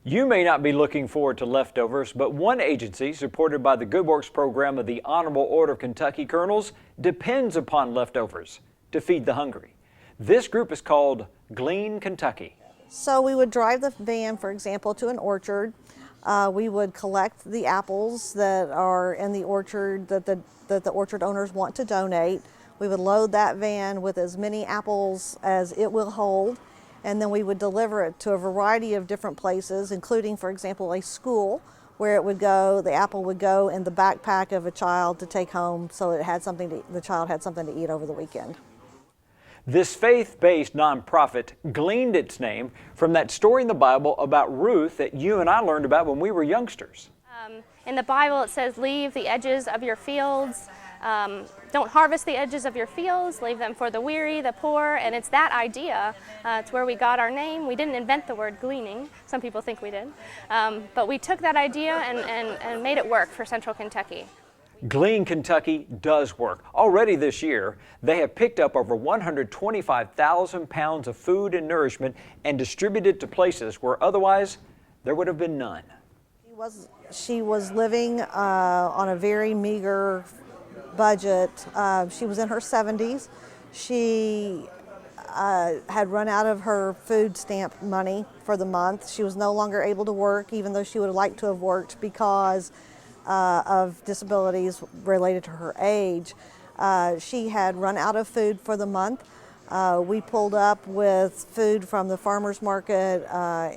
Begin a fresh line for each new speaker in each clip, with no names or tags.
You may not be looking forward to leftovers, but one agency supported by the Good Works program of the Honorable Order of Kentucky Colonels depends upon leftovers to feed the hungry. This group is called Glean Kentucky.
So we would drive the van, for example, to an orchard. We would collect the apples that are in the orchard that the orchard owners want to donate. We would load that van with as many apples as it will hold, and then we would deliver it to a variety of different places, including, for example, a school where it would go, the apple would go in the backpack of a child to take home so it had something to, the child had something to eat over the weekend.
This faith-based nonprofit gleaned its name from that story in the Bible about Ruth that you and I learned about when we were youngsters.
In the Bible it says, leave the edges of your fields. Don't harvest the edges of your fields, leave them for the weary, the poor, and it's that idea to where we got our name. We didn't invent the word gleaning. Some people think we did. But we took that idea and made it work for Central Kentucky.
Glean Kentucky does work. Already this year, they have picked up over 125,000 pounds of food and nourishment and distributed to places where otherwise there would have been none.
She was living on a very meager budget. She was in her 70s. She had run out of her food stamp money for the month. She was no longer able to work, even though she would have liked to have worked because of disabilities related to her age. She had run out of food for the month. We pulled up with food from the farmer's market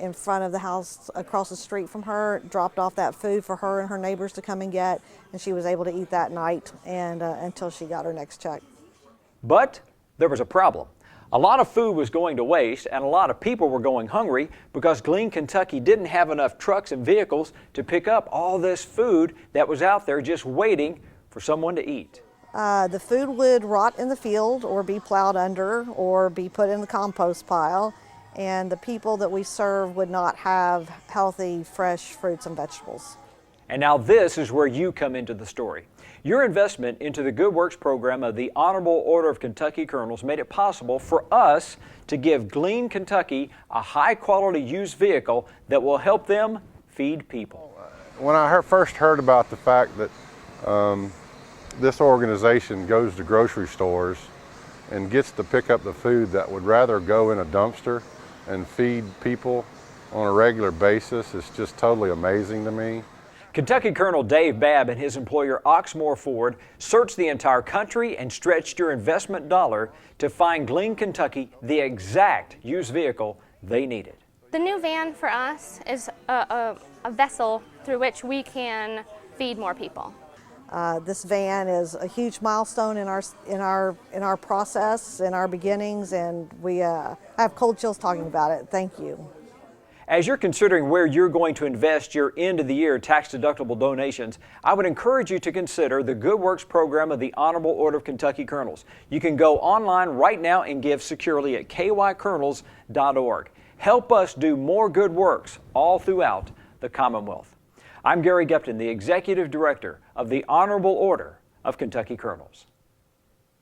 in front of the house across the street from her, dropped off that food for her and her neighbors to come and get, and she was able to eat that night and until she got her next check.
But there was a problem. A lot of food was going to waste and a lot of people were going hungry because Glean Kentucky didn't have enough trucks and vehicles to pick up all this food that was out there just waiting for someone to eat.
The food would rot in the field or be plowed under or be put in the compost pile, and the people that we serve would not have healthy, fresh fruits and vegetables.
And now this is where you come into the story. Your investment into the Good Works program of the Honorable Order of Kentucky Colonels made it possible for us to give Glean Kentucky a high-quality used vehicle that will help them feed people.
When I first heard about the fact that this organization goes to grocery stores and gets to pick up the food that would rather go in a dumpster and feed people on a regular basis, it's just totally amazing to me.
Kentucky Colonel Dave Babb and his employer Oxmoor Ford searched the entire country and stretched your investment dollar to find Glean Kentucky the exact used vehicle they needed.
The new van for us is a vessel through which we can feed more people.
This van is a huge milestone in our process, in our beginnings, and I have cold chills talking about it. Thank you.
As you're considering where you're going to invest your end-of-the-year tax-deductible donations, I would encourage you to consider the Good Works program of the Honorable Order of Kentucky Colonels. You can go online right now and give securely at kycolonels.org. Help us do more good works all throughout the Commonwealth. I'm Gary Gupton, the Executive Director of the Honorable Order of Kentucky Colonels.